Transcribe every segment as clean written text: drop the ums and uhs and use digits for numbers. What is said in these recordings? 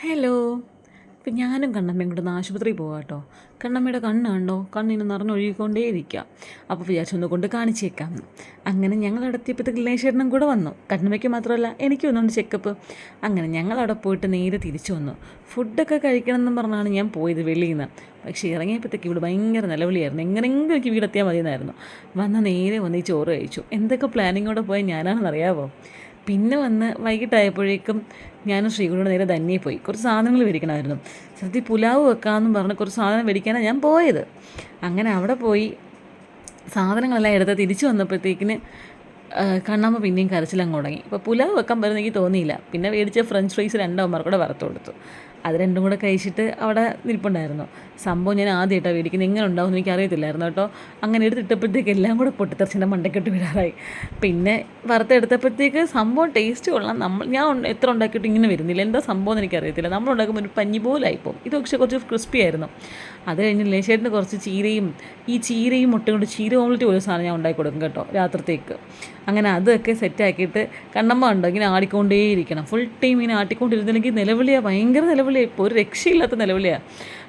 Hello. ഇപ്പം ഞാനും കണ്ണമ്മയും കൂടെ ഒന്ന് ആശുപത്രിയിൽ പോകാം കേട്ടോ. കണ്ണമ്മയുടെ കണ്ണ് കണ്ടോ, കണ്ണിന് നിറഞ്ഞൊഴുകിക്കൊണ്ടേയിരിക്കുക. അപ്പോൾ വിചാരിച്ചൊന്ന് കൊണ്ട് കാണിച്ചേക്കാമെന്ന്. അങ്ങനെ ഞങ്ങൾ അവിടെ എത്തിയപ്പോഴത്തേക്ക് ലേശേട്ടനും കൂടെ വന്നു. കണ്ണമ്മയ്ക്ക് മാത്രമല്ല എനിക്കും ഒന്നുകൊണ്ട് ചെക്കപ്പ്. അങ്ങനെ ഞങ്ങളവിടെ പോയിട്ട് നേരെ തിരിച്ചു വന്നു. ഫുഡൊക്കെ കഴിക്കണം എന്നും പറഞ്ഞാണ് ഞാൻ പോയത് വെളിയിൽ നിന്ന്. പക്ഷേ ഇറങ്ങിയപ്പോഴത്തേക്ക് ഇവിടെ ഭയങ്കര നിലവിളിയായിരുന്നു. എങ്ങനെയെങ്കിലും എനിക്ക് വീടെത്തിയാൽ മതിയെന്നായിരുന്നു. നേരെ വന്ന് ഈ ചോറ് കഴിച്ചു. എന്തൊക്കെ പ്ലാനിങ്ങോടെ പോയ ഞാനാണെന്നറിയാമോ. പിന്നെ വന്ന് വൈകിട്ടായപ്പോഴേക്കും ഞാനും ശ്രീകുട്ടിയുടെ നേരെ ധന്യയിൽ പോയി. കുറച്ച് സാധനങ്ങൾ മേടിക്കണമായിരുന്നു. സത്യത്തിൽ പുലാവ് വെക്കാമെന്നും പറഞ്ഞ് കുറച്ച് സാധനം മേടിക്കാനാണ് ഞാൻ പോയത്. അങ്ങനെ അവിടെ പോയി സാധനങ്ങളെല്ലാം എടുത്ത് തിരിച്ചു വന്നപ്പോഴത്തേക്കിന് കണ്ണമ്മ പിന്നെയും കരച്ചിലങ്ങ് തുടങ്ങി. ഇപ്പോൾ പുലാവ് വെക്കാൻ പറ്റുന്ന എനിക്ക് തോന്നിയില്ല. പിന്നെ മേടിച്ച ഫ്രഞ്ച് ഫ്രൈസ് രണ്ടവന്മാർക്കൂടെ വറുത്ത് കൊടുത്തു. അത് രണ്ടും കൂടെ കഴിച്ചിട്ട് അവിടെ നിൽപ്പുണ്ടായിരുന്നു. സംഭവം ഞാൻ ആദ്യമായിട്ടാണ് മേടിക്കുന്നത്. എങ്ങനെ ഉണ്ടാവുമെന്ന് എനിക്ക് അറിയത്തില്ലായിരുന്നു കേട്ടോ. അങ്ങനെ എടുത്തിട്ടപ്പോഴത്തേക്ക് എല്ലാം കൂടെ പൊട്ടിത്തെറിച്ചെൻ്റെ മണ്ടയ്ക്കിട്ട് വിടാറായി. പിന്നെ വറുത്തെടുത്തപ്പോഴത്തേക്ക് സംഭവം ടേസ്റ്റ് കൊള്ളാം. ഞാൻ എത്ര ഉണ്ടാക്കിയിട്ട് ഇങ്ങനെ വരുന്നില്ല. എന്താ സംഭവം എന്ന് എനിക്കറിയത്തില്ല. നമ്മൾ ഉണ്ടാക്കുമ്പോൾ ഒരു പഞ്ഞി പോലായിപ്പോൾ. ഇത് പക്ഷേ കുറച്ച് ക്രിസ്പി ആയിരുന്നു. അത് കഴിഞ്ഞ് ലേശേട്ടന് കുറച്ച് ചീരയും മുട്ട കൊണ്ട് ചീര ഓംലെറ്റ് പോലും സാധനം ഞാൻ ഉണ്ടാക്കി കൊടുക്കും കേട്ടോ രാത്രിത്തേക്ക്. അങ്ങനെ അതൊക്കെ സെറ്റാക്കിയിട്ട് കണ്ണമ്മ ഉണ്ടോ ഇങ്ങനെ ആടിക്കൊണ്ടേയിരിക്കണം. ഫുൾ ടൈം ഇങ്ങനെ ആട്ടിക്കൊണ്ടിരുന്നില്ലെങ്കിൽ നിലവിളിയാണ്, ഭയങ്കര നിലവിളിയാണ്. ഇപ്പോൾ ഒരു രക്ഷയില്ലാത്ത നിലവിളിയാണ്.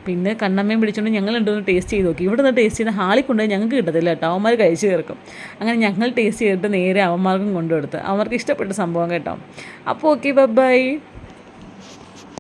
പിന്നെ കണ്ണമ്മയും പിടിച്ചുകൊണ്ട് ഞങ്ങൾ രണ്ടുപേരും ടേസ്റ്റ് ചെയ്ത് നോക്കി. ഇവിടെ നിന്ന് ടേസ്റ്റ് ചെയ്ത് ഹാളിൽ കൊണ്ടുപോയി ഞങ്ങൾക്ക് കിട്ടത്തില്ല കേട്ടോ, അവന്മാർ കഴിച്ച് തീർക്കും. അങ്ങനെ ഞങ്ങൾ ടേസ്റ്റ് ചെയ്തിട്ട് നേരെ അവന്മാർക്കും കൊണ്ടുകൊടുത്ത്. അവർക്ക് ഇഷ്ടപ്പെട്ട സംഭവം കേട്ടോ. അപ്പോൾ ഓക്കെ, ബൈ.